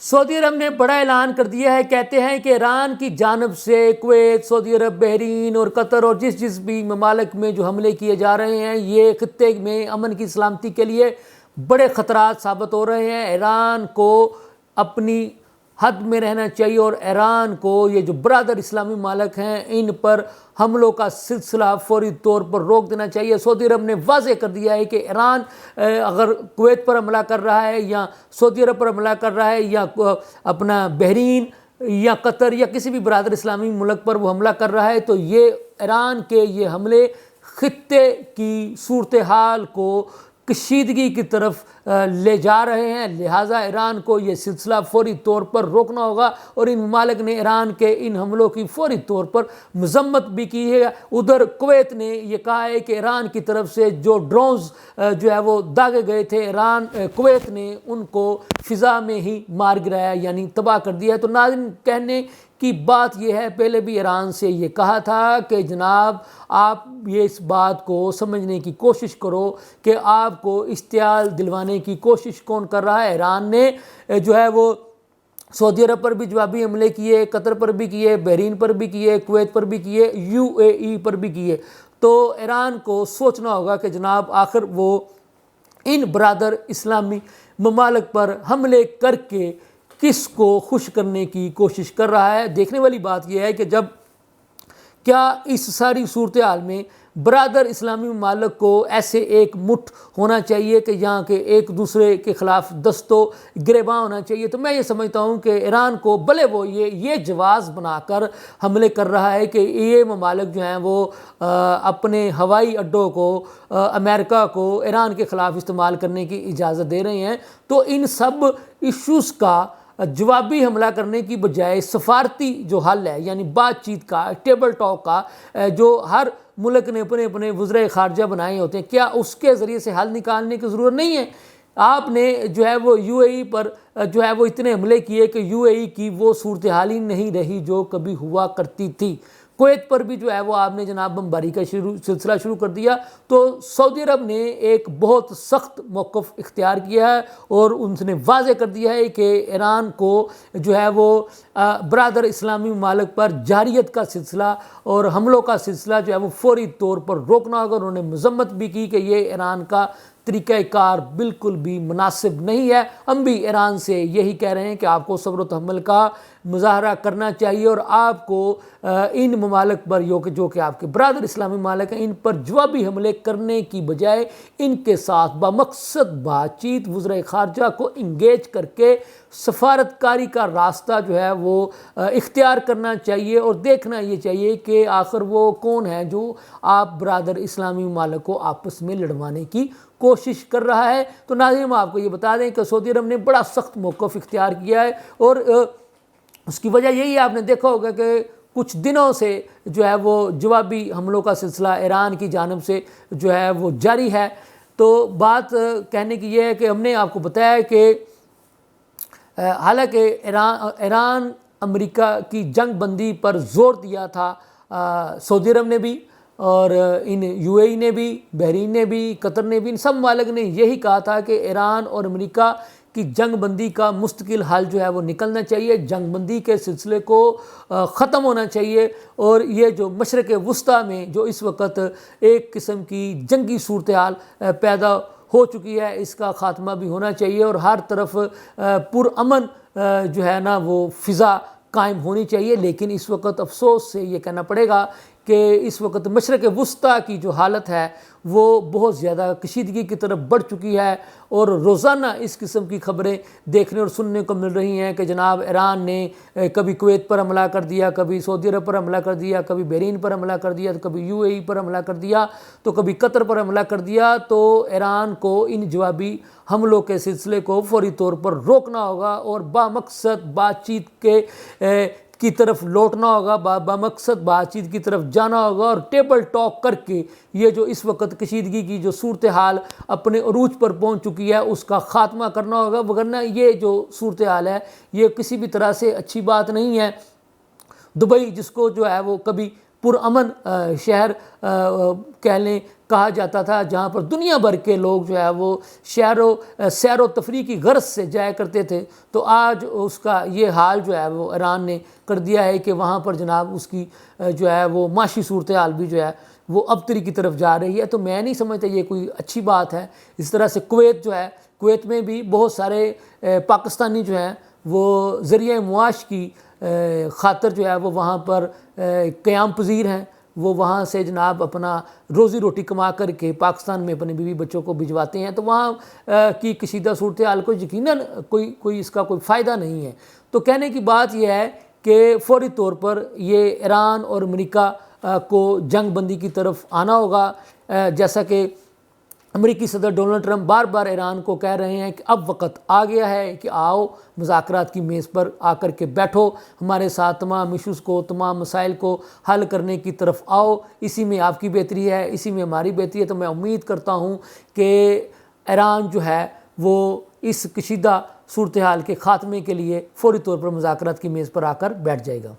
سعودی عرب نے بڑا اعلان کر دیا ہے، کہتے ہیں کہ ایران کی جانب سے کویت، سعودی عرب، بحرین اور قطر اور جس بھی ممالک میں جو حملے کیے جا رہے ہیں یہ خطے میں امن کی سلامتی کے لیے بڑے خطرات ثابت ہو رہے ہیں۔ ایران کو اپنی حد میں رہنا چاہیے اور ایران کو یہ جو برادر اسلامی ممالک ہیں ان پر حملوں کا سلسلہ فوری طور پر روک دینا چاہیے۔ سعودی عرب نے واضح کر دیا ہے کہ ایران اگر کویت پر حملہ کر رہا ہے یا سعودی عرب پر حملہ کر رہا ہے یا اپنا بحرین یا قطر یا کسی بھی برادر اسلامی ملک پر وہ حملہ کر رہا ہے تو یہ ایران کے یہ حملے خطے کی صورتحال کو کشیدگی کی طرف لے جا رہے ہیں، لہٰذا ایران کو یہ سلسلہ فوری طور پر روکنا ہوگا۔ اور ان ممالک نے ایران کے ان حملوں کی فوری طور پر مذمت بھی کی ہے۔ ادھر کویت نے یہ کہا ہے کہ ایران کی طرف سے جو ڈرونز جو ہے وہ داغے گئے تھے کویت نے ان کو فضا میں ہی مار گرایا، یعنی تباہ کر دیا ہے۔ تو ناظرین، کہنے کی بات یہ ہے، پہلے بھی ایران سے یہ کہا تھا کہ جناب آپ یہ اس بات کو سمجھنے کی کوشش کرو کہ آپ کو اشتعال دلوانے کی کوشش کون کر رہا ہے۔ ایران نے جو ہے وہ سعودی عرب پر بھی جوابی حملے کیے، قطر پر بھی کیے، بحرین پر بھی کیے، کویت پر بھی کیے، UAE پر بھی کیے۔ تو ایران کو سوچنا ہوگا کہ جناب آخر وہ ان برادر اسلامی ممالک پر حملے کر کے کس کو خوش کرنے کی کوشش کر رہا ہے۔ دیکھنے والی بات یہ ہے کہ جب کیا اس ساری صورتحال میں برادر اسلامی ممالک کو ایسے ایک مٹھ ہونا چاہیے کہ یہاں کے ایک دوسرے کے خلاف دست و گریباں ہونا چاہیے۔ تو میں یہ سمجھتا ہوں کہ ایران کو بھلے وہ یہ جواز بنا کر حملے کر رہا ہے کہ یہ ممالک جو ہیں وہ اپنے ہوائی اڈوں کو امریکہ کو ایران کے خلاف استعمال کرنے کی اجازت دے رہے ہیں، تو ان سب ایشوز کا جوابی حملہ کرنے کی بجائے سفارتی جو حل ہے، یعنی بات چیت کا، ٹیبل ٹاک کا، جو ہر ملک نے اپنے اپنے وزرائے خارجہ بنائے ہوتے ہیں، کیا اس کے ذریعے سے حل نکالنے کی ضرورت نہیں ہے؟ آپ نے جو ہے وہ UAE پر جو ہے وہ اتنے حملے کیے کہ UAE کی وہ صورتحال ہی نہیں رہی جو کبھی ہوا کرتی تھی۔ کویت پر بھی جو ہے وہ آپ نے جناب بمباری کا سلسلہ شروع کر دیا۔ تو سعودی عرب نے ایک بہت سخت موقف اختیار کیا ہے اور ان نے واضح کر دیا ہے کہ ایران کو جو ہے وہ برادر اسلامی ممالک پر جارحیت کا سلسلہ اور حملوں کا سلسلہ جو ہے وہ فوری طور پر روکنا ہوگا۔ انہوں نے مذمت بھی کی کہ یہ ایران کا طریقہ کار بالکل بھی مناسب نہیں ہے۔ ہم بھی ایران سے یہی کہہ رہے ہیں کہ آپ کو صبر و تحمل کا مظاہرہ کرنا چاہیے اور آپ کو ان ممالک پر جو کہ آپ کے برادر اسلامی ممالک ہیں ان پر جوابی حملے کرنے کی بجائے ان کے ساتھ بمقصد بات چیت وزرائے خارجہ کو انگیج کر کے سفارتکاری کا راستہ جو ہے وہ اختیار کرنا چاہیے اور دیکھنا یہ چاہیے کہ آخر وہ کون ہے جو آپ برادر اسلامی ممالک کو آپس میں لڑوانے کی کوشش کر رہا ہے۔ تو ناظرین، ہم آپ کو یہ بتا دیں کہ سعودی عرب نے بڑا سخت موقف اختیار کیا ہے اور اس کی وجہ یہی ہے، آپ نے دیکھا ہوگا کہ کچھ دنوں سے جو ہے وہ جوابی حملوں کا سلسلہ ایران کی جانب سے جو ہے وہ جاری ہے۔ تو بات کہنے کی یہ ہے کہ ہم نے آپ کو بتایا کہ حالانکہ ایران امریکہ کی جنگ بندی پر زور دیا تھا سعودی عرب نے بھی اور ان UAE نے بھی، بحرین نے بھی، قطر نے بھی، ان سب ممالک نے یہی کہا تھا کہ ایران اور امریکہ کی جنگ بندی کا مستقل حل جو ہے وہ نکلنا چاہیے، جنگ بندی کے سلسلے کو ختم ہونا چاہیے اور یہ جو مشرق وسطیٰ میں جو اس وقت ایک قسم کی جنگی صورتحال پیدا ہو چکی ہے اس کا خاتمہ بھی ہونا چاہیے اور ہر طرف پرامن جو ہے نا وہ فضا قائم ہونی چاہیے۔ لیکن اس وقت افسوس سے یہ کہنا پڑے گا کہ اس وقت مشرق وسطیٰ کی جو حالت ہے وہ بہت زیادہ کشیدگی کی طرف بڑھ چکی ہے اور روزانہ اس قسم کی خبریں دیکھنے اور سننے کو مل رہی ہیں کہ جناب ایران نے کبھی کویت پر حملہ کر دیا، کبھی سعودی عرب پر حملہ کر دیا، کبھی بحرین پر حملہ کر دیا، تو کبھی UAE پر حملہ کر دیا، تو کبھی قطر پر حملہ کر دیا۔ تو ایران کو ان جوابی حملوں کے سلسلے کو فوری طور پر روکنا ہوگا اور بامقصد بات چیت کی طرف لوٹنا ہوگا، بامقصد بات چیت کی طرف جانا ہوگا اور ٹیبل ٹاک کر کے یہ جو اس وقت کشیدگی کی جو صورتحال اپنے عروج پر پہنچ چکی ہے اس کا خاتمہ کرنا ہوگا، وگرنہ یہ جو صورتحال ہے یہ کسی بھی طرح سے اچھی بات نہیں ہے۔ دبئی جس کو جو ہے وہ کبھی پرامن شہر کہہ لیں کہا جاتا تھا، جہاں پر دنیا بھر کے لوگ جو ہے وہ سیر و تفریح کی غرض سے جایا کرتے تھے، تو آج اس کا یہ حال جو ہے وہ ایران نے کر دیا ہے کہ وہاں پر جناب اس کی جو ہے وہ معاشی صورتحال بھی جو ہے وہ ابتری کی طرف جا رہی ہے۔ تو میں نہیں سمجھتا یہ کوئی اچھی بات ہے۔ اس طرح سے کویت جو ہے، کویت میں بھی بہت سارے پاکستانی جو ہیں وہ ذریعہ معاش کی خاطر جو ہے وہ وہاں پر قیام پذیر ہیں، وہ وہاں سے جناب اپنا روزی روٹی کما کر کے پاکستان میں اپنے بیوی بچوں کو بھجواتے ہیں، تو وہاں کی کشیدہ صورتحال کو یقیناً کوئی اس کا کوئی فائدہ نہیں ہے۔ تو کہنے کی بات یہ ہے کہ فوری طور پر یہ ایران اور امریکہ کو جنگ بندی کی طرف آنا ہوگا، جیسا کہ امریکی صدر ڈونلڈ ٹرمپ بار بار ایران کو کہہ رہے ہیں کہ اب وقت آ گیا ہے کہ آؤ مذاکرات کی میز پر آ کر کے بیٹھو، ہمارے ساتھ تمام ایشوز کو، تمام مسائل کو حل کرنے کی طرف آؤ، اسی میں آپ کی بہتری ہے، اسی میں ہماری بہتری ہے۔ تو میں امید کرتا ہوں کہ ایران جو ہے وہ اس کشیدہ صورتحال کے خاتمے کے لیے فوری طور پر مذاکرات کی میز پر آ کر بیٹھ جائے گا۔